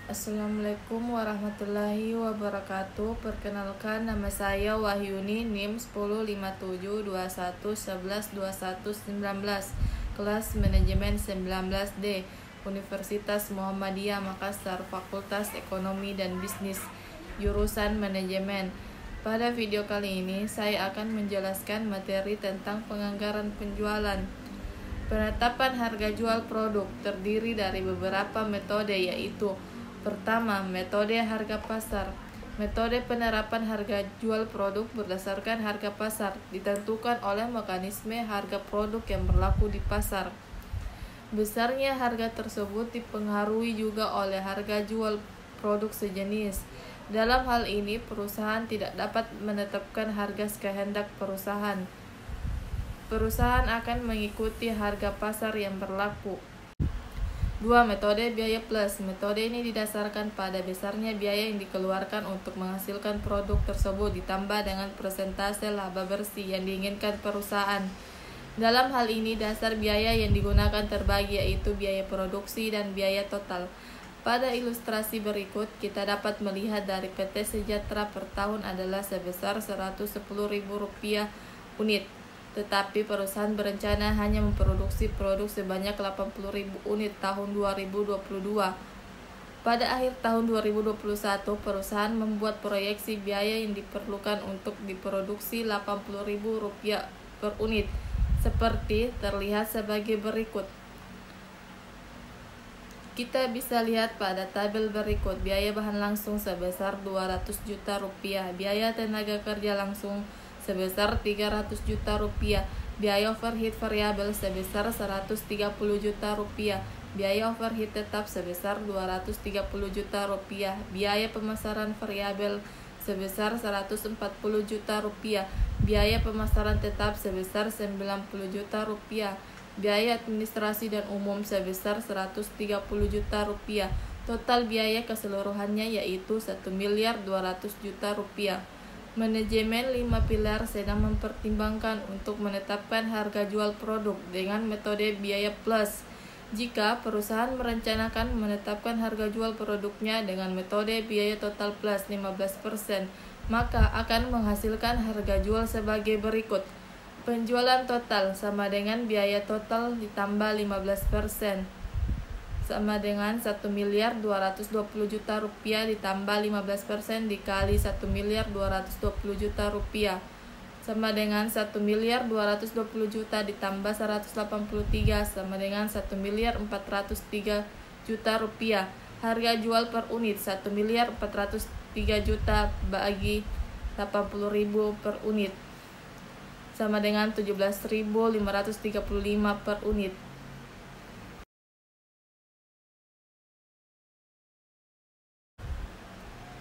Assalamualaikum warahmatullahi wabarakatuh. Perkenalkan, nama saya Wahyuni, NIM 105721112119, kelas manajemen 19D, Universitas Muhammadiyah Makassar, Fakultas Ekonomi dan Bisnis, jurusan manajemen. Pada video kali ini saya akan menjelaskan materi tentang penganggaran penjualan. Penetapan harga jual produk terdiri dari beberapa metode, yaitu: pertama, metode harga pasar. Metode penerapan harga jual produk berdasarkan harga pasar ditentukan oleh mekanisme harga produk yang berlaku di pasar. Besarnya harga tersebut dipengaruhi juga oleh harga jual produk sejenis. Dalam hal ini, perusahaan tidak dapat menetapkan harga sekehendak perusahaan. Perusahaan akan mengikuti harga pasar yang berlaku. 2. Metode biaya plus. Metode ini didasarkan pada besarnya biaya yang dikeluarkan untuk menghasilkan produk tersebut ditambah dengan persentase laba bersih yang diinginkan perusahaan. Dalam hal ini, dasar biaya yang digunakan terbagi, yaitu biaya produksi dan biaya total. Pada ilustrasi berikut, kita dapat melihat dari PT Sejahtera per tahun adalah sebesar Rp110.000 unit. Tetapi perusahaan berencana hanya memproduksi produk sebanyak 80.000 unit tahun 2022. Pada akhir tahun 2021, perusahaan membuat proyeksi biaya yang diperlukan untuk diproduksi Rp80.000 per unit, seperti terlihat sebagai berikut. Kita bisa lihat pada tabel berikut: biaya bahan langsung sebesar Rp200 juta, biaya tenaga kerja langsung sebesar Rp300 juta, biaya overhead variabel sebesar Rp130 juta, biaya overhead tetap sebesar Rp230 juta, biaya pemasaran variabel sebesar Rp140 juta, biaya pemasaran tetap sebesar Rp90 juta, biaya administrasi dan umum sebesar Rp130 juta. Total biaya keseluruhannya yaitu Rp1.200 juta. Manajemen 5 pilar sedang mempertimbangkan untuk menetapkan harga jual produk dengan metode biaya plus. Jika perusahaan merencanakan menetapkan harga jual produknya dengan metode biaya total plus 15%, maka akan menghasilkan harga jual sebagai berikut. Penjualan total sama dengan biaya total ditambah 15%, sama dengan Rp1.220 juta ditambah 15% dikali Rp1.220 juta, sama dengan Rp1.220 juta ditambah 183 sama dengan Rp1.403 juta. Harga jual per unit Rp1.403 juta bagi 80.000 per unit, sama dengan Rp17.535 per unit.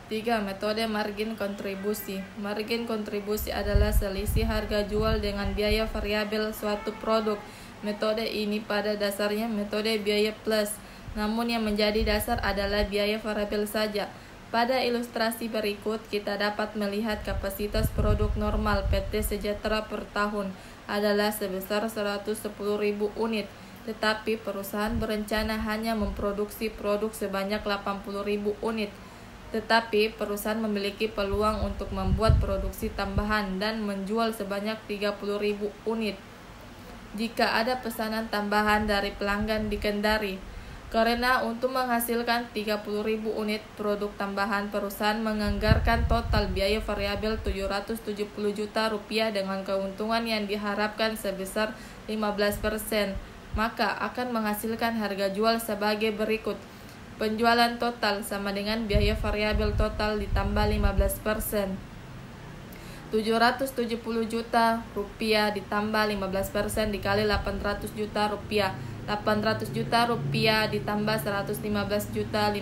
3. Metode margin kontribusi. Margin kontribusi adalah selisih harga jual dengan biaya variabel suatu produk. Metode ini pada dasarnya metode biaya plus, namun yang menjadi dasar adalah biaya variabel saja. Pada ilustrasi berikut, kita dapat melihat kapasitas produk normal PT Sejahtera per tahun adalah sebesar 110.000 unit, tetapi perusahaan berencana hanya memproduksi produk sebanyak 80.000 unit. Tetapi perusahaan memiliki peluang untuk membuat produksi tambahan dan menjual sebanyak 30.000 unit jika ada pesanan tambahan dari pelanggan di Kendari. Karena untuk menghasilkan 30.000 unit produk tambahan, perusahaan menganggarkan total biaya variabel Rp770 juta dengan keuntungan yang diharapkan sebesar 15%, maka akan menghasilkan harga jual sebagai berikut. Penjualan total sama dengan biaya variabel total ditambah 15%. Rp770 juta ditambah 15% dikali Rp800 juta. Rp800 juta ditambah Rp115.500.000.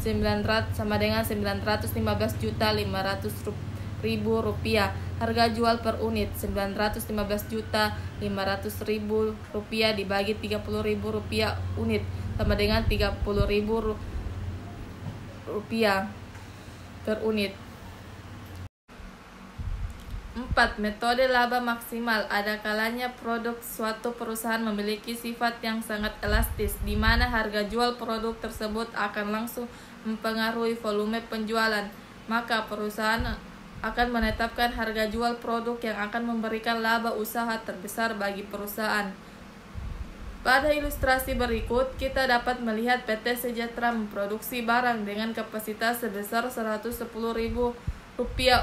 900 sama dengan Rp915.500.000. Harga jual per unit Rp915.500.000 dibagi Rp30.000 unit, sama dengan Rp30.000 per unit. 4. 4. Metode laba maksimal. Ada kalanya produk suatu perusahaan memiliki sifat yang sangat elastis, di mana harga jual produk tersebut akan langsung mempengaruhi volume penjualan. Maka perusahaan akan menetapkan harga jual produk yang akan memberikan laba usaha terbesar bagi perusahaan. Pada ilustrasi berikut, kita dapat melihat PT Sejahtera memproduksi barang dengan kapasitas sebesar Rp110.000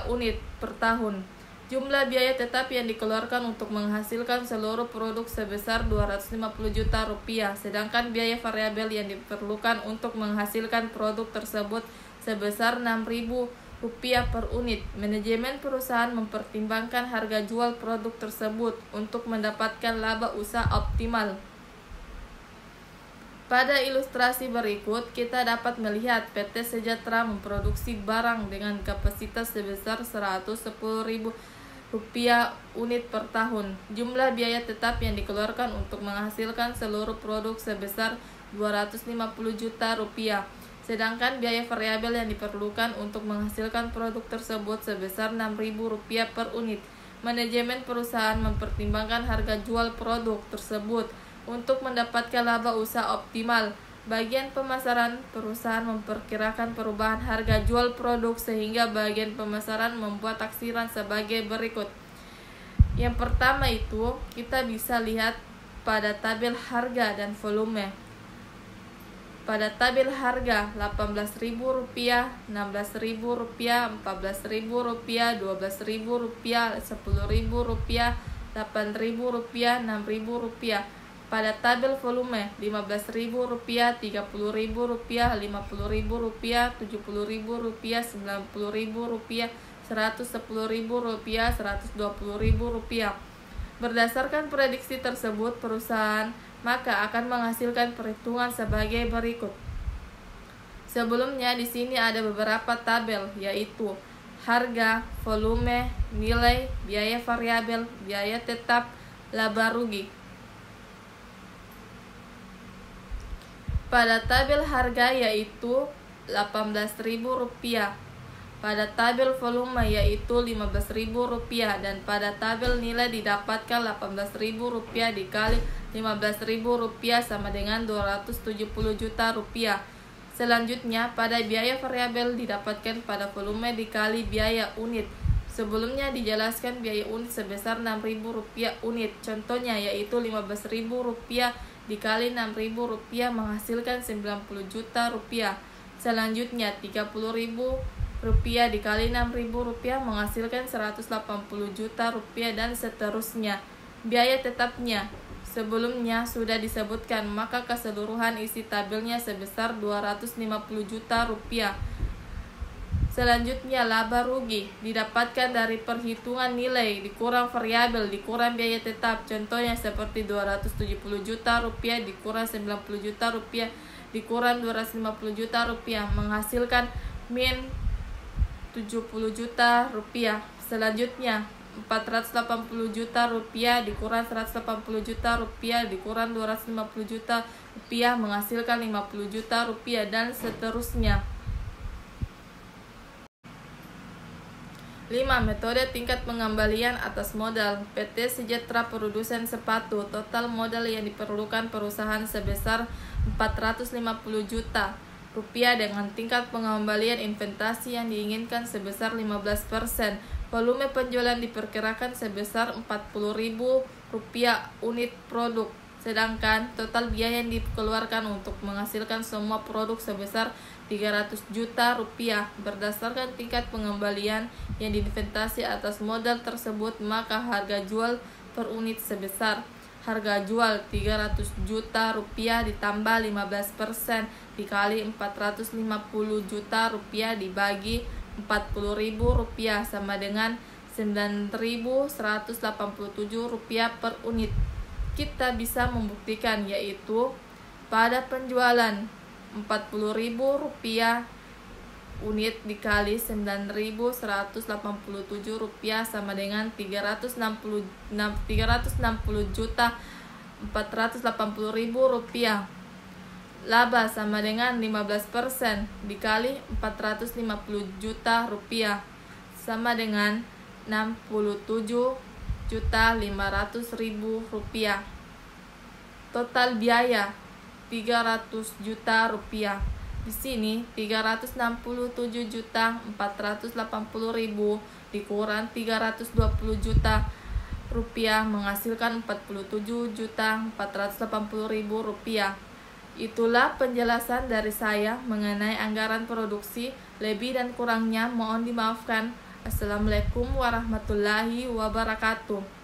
unit per tahun. Jumlah biaya tetap yang dikeluarkan untuk menghasilkan seluruh produk sebesar Rp250 juta, sedangkan biaya variabel yang diperlukan untuk menghasilkan produk tersebut sebesar Rp6.000 per unit. Manajemen perusahaan mempertimbangkan harga jual produk tersebut untuk mendapatkan laba usaha optimal. Pada ilustrasi berikut, kita dapat melihat PT Sejahtera memproduksi barang dengan kapasitas sebesar Rp110.000 unit per tahun. Jumlah biaya tetap yang dikeluarkan untuk menghasilkan seluruh produk sebesar Rp250 juta, sedangkan biaya variabel yang diperlukan untuk menghasilkan produk tersebut sebesar Rp6.000 per unit. Manajemen perusahaan mempertimbangkan harga jual produk tersebut untuk mendapatkan laba usaha optimal. Bagian pemasaran, perusahaan memperkirakan perubahan harga jual produk sehingga bagian pemasaran membuat taksiran sebagai berikut. Yang pertama itu kita bisa lihat pada tabel harga dan volume. Pada tabel harga Rp18.000, Rp16.000, Rp14.000, Rp12.000, Rp10.000, Rp8.000, Rp6.000. Pada tabel volume Rp15.000, Rp30.000, Rp50.000, Rp70.000, Rp90.000, Rp110.000, Rp120.000. Berdasarkan prediksi tersebut, perusahaan maka akan menghasilkan perhitungan sebagai berikut. Sebelumnya di sini ada beberapa tabel, yaitu harga, volume, nilai, biaya variabel, biaya tetap, laba rugi. Pada tabel harga yaitu Rp18.000, pada tabel volume yaitu Rp15.000, dan pada tabel nilai didapatkan Rp18.000 dikali Rp15.000 sama dengan Rp270 juta. Selanjutnya pada biaya variabel didapatkan pada volume dikali biaya unit. Sebelumnya dijelaskan biaya unit sebesar Rp6.000 unit. Contohnya yaitu Rp15.000 dikali Rp6.000 menghasilkan Rp90 juta. Selanjutnya Rp30.000 dikali Rp6.000 menghasilkan Rp180 juta dan seterusnya. Biaya tetapnya sebelumnya sudah disebutkan, maka keseluruhan isi tabelnya sebesar Rp250 juta. Selanjutnya laba rugi didapatkan dari perhitungan nilai dikurang variabel dikurang biaya tetap. Contohnya seperti Rp270 juta dikurang Rp90 juta dikurang Rp250 juta menghasilkan min Rp70 juta. Selanjutnya Rp480 juta dikurang Rp180 juta dikurang Rp250 juta menghasilkan Rp50 juta dan seterusnya. 5. Metode tingkat pengembalian atas modal. PT Sejahtera Produsen Sepatu, total modal yang diperlukan perusahaan sebesar Rp450 juta dengan tingkat pengembalian investasi yang diinginkan sebesar 15%. Volume penjualan diperkirakan sebesar Rp40.000 unit produk. Sedangkan total biaya yang dikeluarkan untuk menghasilkan semua produk sebesar Rp300 juta. Berdasarkan tingkat pengembalian yang diinvestasi atas modal tersebut, maka harga jual per unit sebesar harga jual Rp300 juta ditambah 15% dikali Rp450 juta dibagi Rp40.000 sama dengan Rp9.187 per unit. Kita bisa membuktikan yaitu pada penjualan Rp40.000 unit dikali Rp9.187 sama dengan Rp360 juta Rp480.000. Laba sama dengan 15% dikali Rp450 juta sama dengan rupiah. Total biaya 300 juta rupiah. Di sini 367.480.000 dikurang 320 juta rupiah menghasilkan 47.480.000 rupiah. Itulah penjelasan dari saya mengenai anggaran produksi. Lebih dan kurangnya mohon dimaafkan. Assalamualaikum warahmatullahi wabarakatuh.